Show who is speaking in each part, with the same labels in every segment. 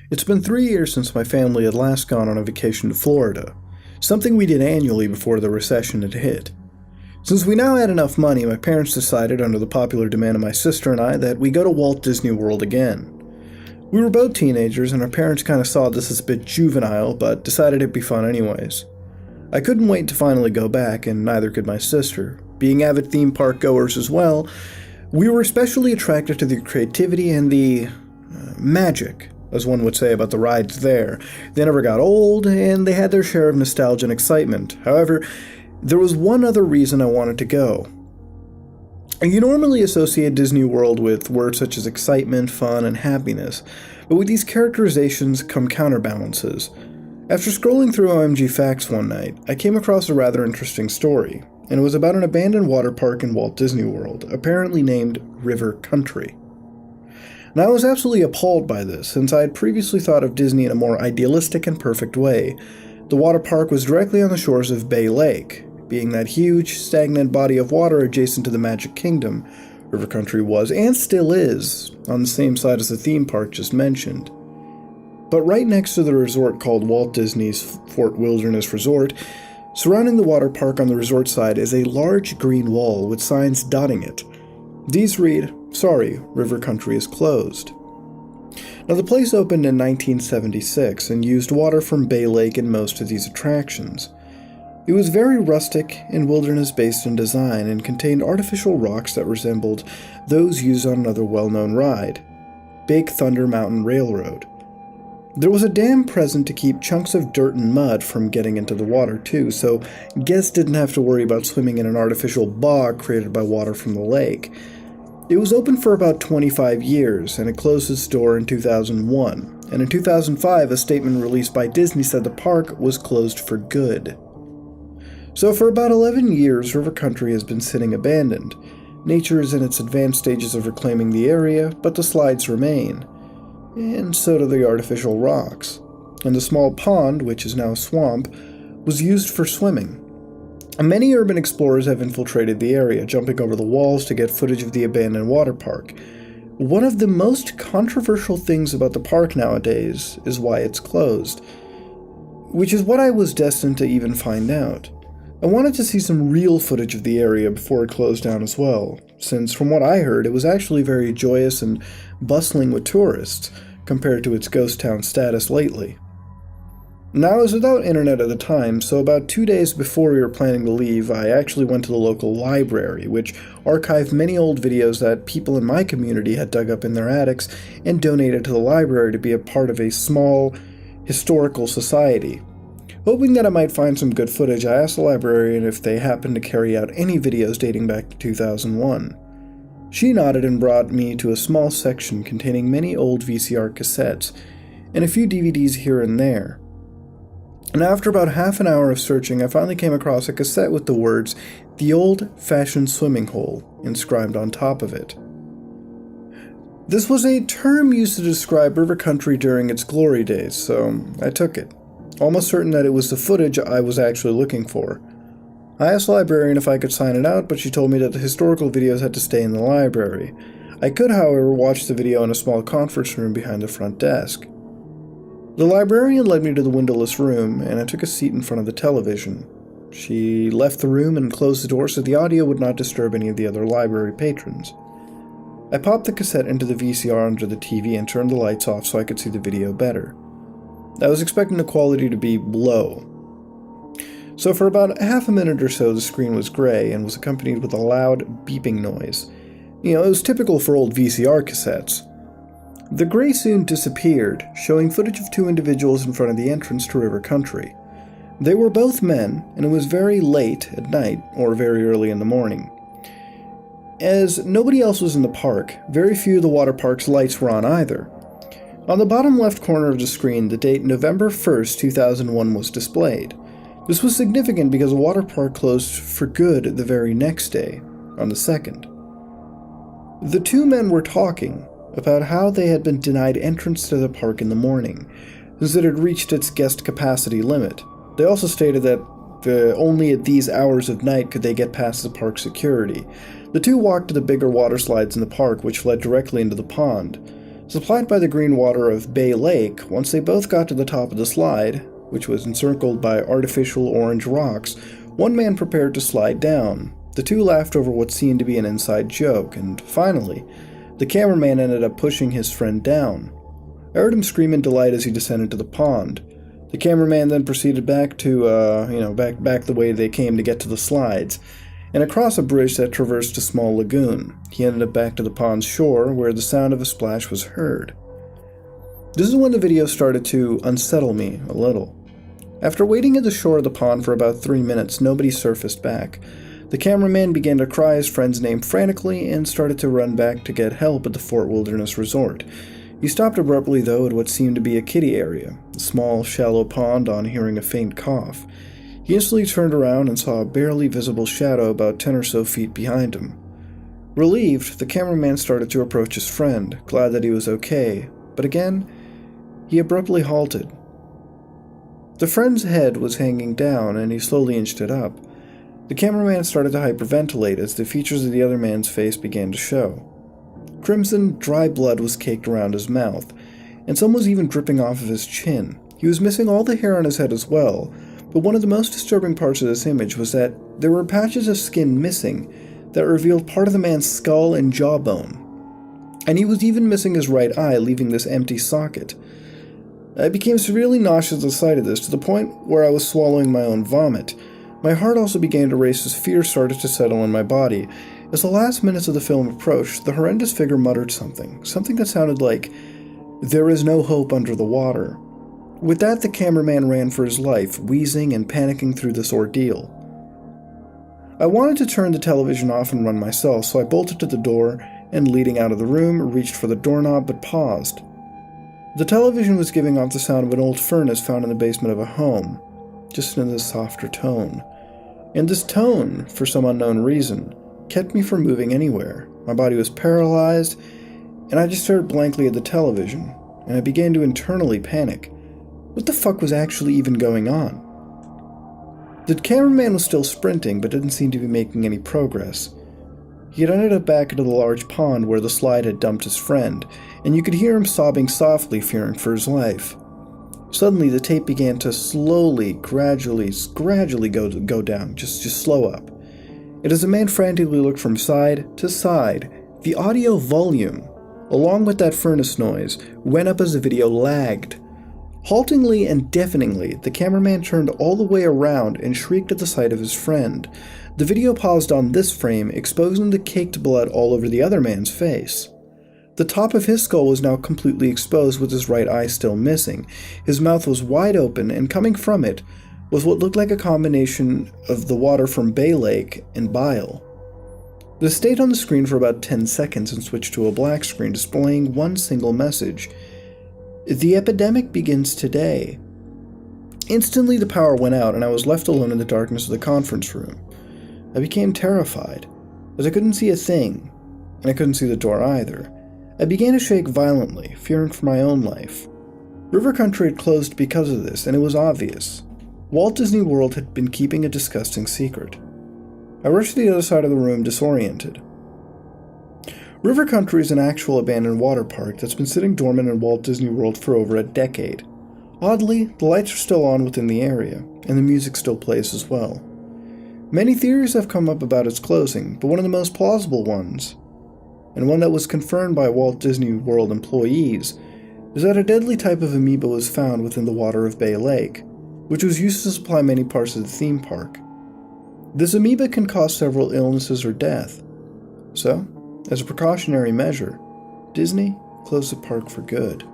Speaker 1: It's been 3 years since my family had last gone on a vacation to Florida, something we did annually before the recession had hit. Since we now had enough money, my parents decided, under the popular demand of my sister and I, that we go to Walt Disney World again. We were both teenagers, and our parents kind of saw this as a bit juvenile, but decided it'd be fun anyways. I couldn't wait to finally go back, and neither could my sister. Being avid theme park goers as well, we were especially attracted to the creativity and the magic, as one would say, about the rides there. They never got old, and they had their share of nostalgia and excitement. However, there was one other reason I wanted to go. You normally associate Disney World with words such as excitement, fun, and happiness, but with these characterizations come counterbalances. After scrolling through OMG Facts one night, I came across a rather interesting story, and it was about an abandoned water park in Walt Disney World, apparently named River Country. Now, I was absolutely appalled by this, since I had previously thought of Disney in a more idealistic and perfect way. The water park was directly on the shores of Bay Lake, being that huge, stagnant body of water adjacent to the Magic Kingdom. River Country was, and still is, on the same side as the theme park just mentioned. But right next to the resort called Walt Disney's Fort Wilderness Resort, surrounding the water park on the resort side is a large green wall with signs dotting it. These read, "Sorry, River Country is closed." Now, the place opened in 1976 and used water from Bay Lake in most of these attractions. It was very rustic and wilderness-based in design and contained artificial rocks that resembled those used on another well-known ride, Big Thunder Mountain Railroad. There was a dam present to keep chunks of dirt and mud from getting into the water too, so guests didn't have to worry about swimming in an artificial bog created by water from the lake. It was open for about 25 years, and it closed its door in 2001, and in 2005 a statement released by Disney said the park was closed for good. So for about 11 years, River Country has been sitting abandoned. Nature is in its advanced stages of reclaiming the area, but the slides remain. And so do the artificial rocks. And the small pond, which is now a swamp, was used for swimming. And many urban explorers have infiltrated the area, jumping over the walls to get footage of the abandoned water park. One of the most controversial things about the park nowadays is why it's closed, which is what I was destined to even find out. I wanted to see some real footage of the area before it closed down as well, since from what I heard, it was actually very joyous and bustling with tourists, compared to its ghost town status lately. Now, I was without internet at the time, so about 2 days before we were planning to leave, I actually went to the local library, which archived many old videos that people in my community had dug up in their attics and donated to the library to be a part of a small, historical society. Hoping that I might find some good footage, I asked the librarian if they happened to carry out any videos dating back to 2001. She nodded and brought me to a small section containing many old VCR cassettes, and a few DVDs here and there. And after about half an hour of searching, I finally came across a cassette with the words, "The Old-Fashioned Swimming Hole," inscribed on top of it. This was a term used to describe River Country during its glory days, so I took it, almost certain that it was the footage I was actually looking for. I asked the librarian if I could sign it out, but she told me that the historical videos had to stay in the library. I could, however, watch the video in a small conference room behind the front desk. The librarian led me to the windowless room, and I took a seat in front of the television. She left the room and closed the door so the audio would not disturb any of the other library patrons. I popped the cassette into the VCR under the TV and turned the lights off so I could see the video better. I was expecting the quality to be low. So for about half a minute or so, the screen was gray and was accompanied with a loud beeping noise. It was typical for old VCR cassettes. The gray soon disappeared, showing footage of two individuals in front of the entrance to River Country. They were both men, and it was very late at night, or very early in the morning. As nobody else was in the park, very few of the water park's lights were on either. On the bottom left corner of the screen, the date November 1st, 2001 was displayed. This was significant because the water park closed for good the very next day, on the 2nd. The two men were talking about how they had been denied entrance to the park in the morning, since it had reached its guest capacity limit. They also stated that only at these hours of night could they get past the park security. The two walked to the bigger water slides in the park, which led directly into the pond. Supplied by the green water of Bay Lake, once they both got to the top of the slide, which was encircled by artificial orange rocks, one man prepared to slide down. The two laughed over what seemed to be an inside joke, and finally, the cameraman ended up pushing his friend down. I heard him scream in delight as he descended to the pond. The cameraman then proceeded back to, back the way they came to get to the slides, and across a bridge that traversed a small lagoon. He ended up back to the pond's shore, where the sound of a splash was heard. This is when the video started to unsettle me a little. After waiting at the shore of the pond for about 3 minutes, nobody surfaced back. The cameraman began to cry his friend's name frantically and started to run back to get help at the Fort Wilderness Resort. He stopped abruptly, though, at what seemed to be a kiddie area, a small, shallow pond, on hearing a faint cough. He instantly turned around and saw a barely visible shadow about 10 or so feet behind him. Relieved, the cameraman started to approach his friend, glad that he was okay, but again, he abruptly halted. The friend's head was hanging down, and he slowly inched it up. The cameraman started to hyperventilate as the features of the other man's face began to show. Crimson, dry blood was caked around his mouth, and some was even dripping off of his chin. He was missing all the hair on his head as well, but one of the most disturbing parts of this image was that there were patches of skin missing that revealed part of the man's skull and jawbone. And he was even missing his right eye, leaving this empty socket. I became severely nauseous at the sight of this, to the point where I was swallowing my own vomit. My heart also began to race as fear started to settle in my body. As the last minutes of the film approached, the horrendous figure muttered something that sounded like, "There is no hope under the water." With that, the cameraman ran for his life, wheezing and panicking through this ordeal. I wanted to turn the television off and run myself, so I bolted to the door and, leading out of the room, reached for the doorknob but paused. The television was giving off the sound of an old furnace found in the basement of a home, just in a softer tone. And this tone, for some unknown reason, kept me from moving anywhere. My body was paralyzed, and I just stared blankly at the television, and I began to internally panic. What the fuck was actually even going on? The cameraman was still sprinting, but didn't seem to be making any progress. He had ended up back into the large pond where the slide had dumped his friend, and you could hear him sobbing softly, fearing for his life. Suddenly, the tape began to slowly, gradually go down, just slow up. And as the man frantically looked from side to side, the audio volume, along with that furnace noise, went up as the video lagged. Haltingly and deafeningly, the cameraman turned all the way around and shrieked at the sight of his friend. The video paused on this frame, exposing the caked blood all over the other man's face. The top of his skull was now completely exposed, with his right eye still missing. His mouth was wide open, and coming from it was what looked like a combination of the water from Bay Lake and bile. This stayed on the screen for about 10 seconds and switched to a black screen displaying one single message: "The epidemic begins today." Instantly the power went out and I was left alone in the darkness of the conference room. I became terrified, as I couldn't see a thing, and I couldn't see the door either. I began to shake violently, fearing for my own life. River Country had closed because of this, and it was obvious. Walt Disney World had been keeping a disgusting secret. I rushed to the other side of the room, disoriented. River Country is an actual abandoned water park that's been sitting dormant in Walt Disney World for over a decade. Oddly, the lights are still on within the area, and the music still plays as well. Many theories have come up about its closing, but one of the most plausible ones, and one that was confirmed by Walt Disney World employees, is that a deadly type of amoeba was found within the water of Bay Lake, which was used to supply many parts of the theme park. This amoeba can cause several illnesses or death. So, as a precautionary measure, Disney closed the park for good.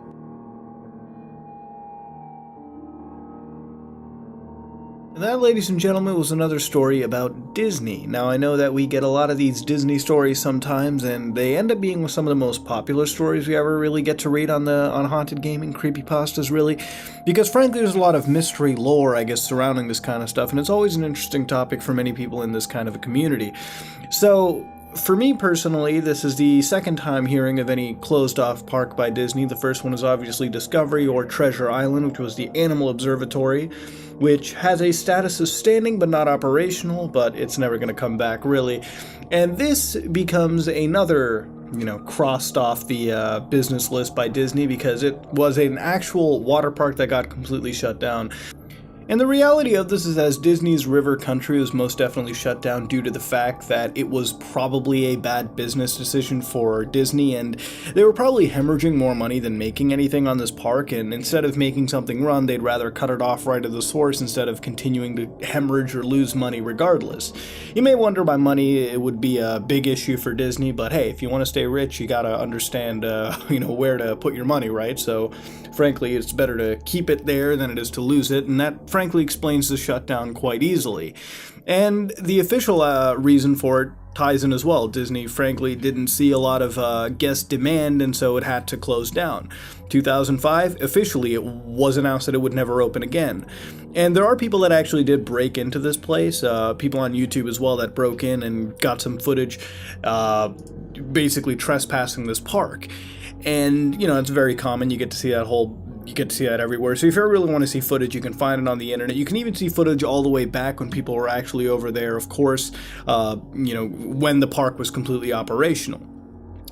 Speaker 1: And that, ladies and gentlemen, was another story about Disney. Now, I know that we get a lot of these Disney stories sometimes, and they end up being some of the most popular stories we ever really get to read on Haunted Gaming, Creepypastas, really. Because, frankly, there's a lot of mystery lore, I guess, surrounding this kind of stuff, and it's always an interesting topic for many people in this kind of a community. So, for me personally, this is the second time hearing of any closed-off park by Disney. The first one is obviously Discovery or Treasure Island, which was the Animal Observatory, which has a status of standing but not operational, but it's never going to come back, really. And this becomes another, crossed off the business list by Disney because it was an actual water park that got completely shut down. And the reality of this is, as Disney's River Country was most definitely shut down due to the fact that it was probably a bad business decision for Disney, and they were probably hemorrhaging more money than making anything on this park, and instead of making something run, they'd rather cut it off right at the source instead of continuing to hemorrhage or lose money regardless. You may wonder why money it would be a big issue for Disney, but hey, if you want to stay rich, you gotta understand, where to put your money, right? So, frankly, it's better to keep it there than it is to lose it, and that frankly explains the shutdown quite easily. And the official reason for it ties in as well. Disney frankly didn't see a lot of guest demand, and so it had to close down. 2005, officially it was announced that it would never open again. And there are people that actually did break into this place, people on YouTube as well that broke in and got some footage basically trespassing this park. And, it's very common. You get to see that everywhere. So if you really want to see footage, you can find it on the internet. You can even see footage all the way back when people were actually over there, of course, when the park was completely operational.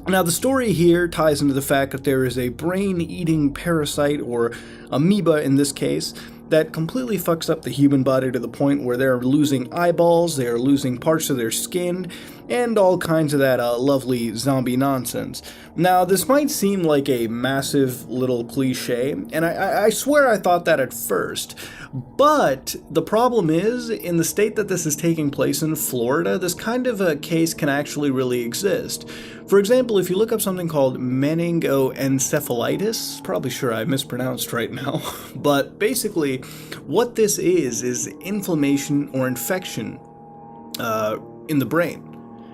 Speaker 1: Now, the story here ties into the fact that there is a brain-eating parasite, or amoeba in this case, that completely fucks up the human body to the point where they're losing eyeballs, they are losing parts of their skin, and all kinds of that lovely zombie nonsense. Now, this might seem like a massive little cliche, and I swear I thought that at first, but the problem is, in the state that this is taking place in Florida, this kind of a case can actually really exist. For example, if you look up something called meningoencephalitis, probably sure I mispronounced right now, but basically what this is inflammation or infection in the brain.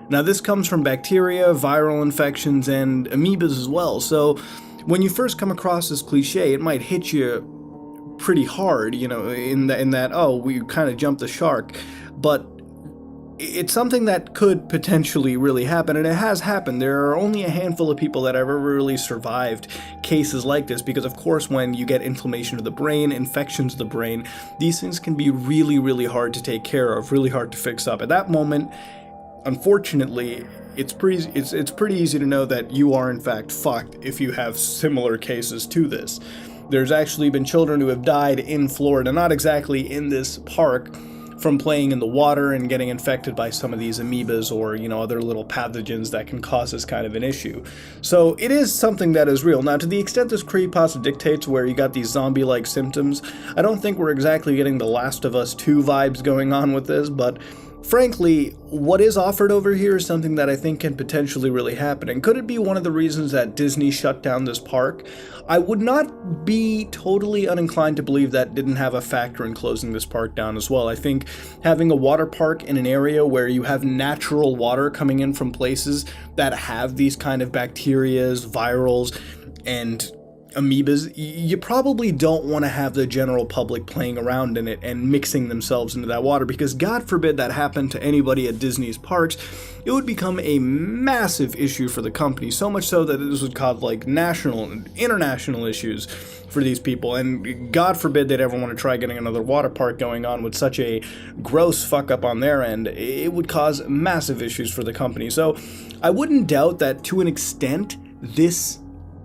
Speaker 1: Now, this comes from bacteria, viral infections, and amoebas as well. So when you first come across this cliche, it might hit you pretty hard, in that, oh, we kind of jumped the shark. But it's something that could potentially really happen, and it has happened. There are only a handful of people that have ever really survived cases like this, because of course when you get inflammation of the brain, infections of the brain, these things can be really, really hard to take care of, really hard to fix up. At that moment, unfortunately, it's pretty easy to know that you are in fact fucked if you have similar cases to this. There's actually been children who have died in Florida, not exactly in this park, from playing in the water and getting infected by some of these amoebas or, other little pathogens that can cause this kind of an issue. So it is something that is real. Now, to the extent this creepypasta dictates where you got these zombie-like symptoms, I don't think we're exactly getting the Last of Us 2 vibes going on with this, but frankly, what is offered over here is something that I think can potentially really happen. And could it be one of the reasons that Disney shut down this park? I would not be totally uninclined to believe that didn't have a factor in closing this park down as well. I think having a water park in an area where you have natural water coming in from places that have these kind of bacterias, virals, and amoebas, you probably don't want to have the general public playing around in it and mixing themselves into that water, because God forbid that happened to anybody at Disney's parks. It would become a massive issue for the company, so much so that this would cause national and international issues for these people, and God forbid they'd ever want to try getting another water park going on with such a gross fuck up on their end. It would cause massive issues for the company. So I wouldn't doubt that to an extent this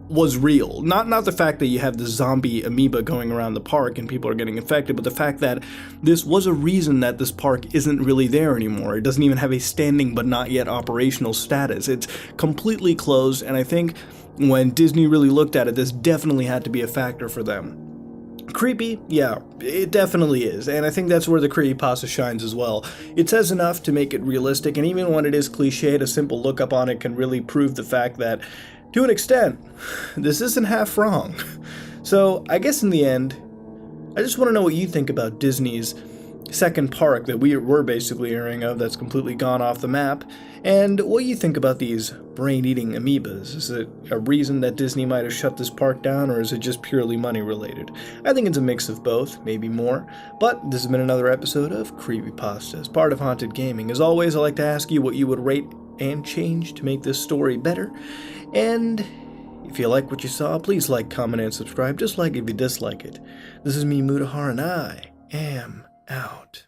Speaker 1: was real. Not the fact that you have the zombie amoeba going around the park and people are getting infected, but the fact that this was a reason that this park isn't really there anymore. It doesn't even have a standing but not yet operational status. It's completely closed, and I think when Disney really looked at it, this definitely had to be a factor for them. Creepy? Yeah, it definitely is, and I think that's where the creepypasta shines as well. It says enough to make it realistic, and even when it is cliched, a simple look up on it can really prove the fact that, to an extent, this isn't half wrong. So, I guess in the end, I just want to know what you think about Disney's second park that we're basically hearing of that's completely gone off the map, and what you think about these brain-eating amoebas. Is it a reason that Disney might have shut this park down, or is it just purely money-related? I think it's a mix of both, maybe more, but this has been another episode of Creepypasta as part of Haunted Gaming. As always, I like to ask you what you would rate and change to make this story better. And if you like what you saw, please like, comment, and subscribe. Just like if you dislike it. This is me, Mutahar, and I am out.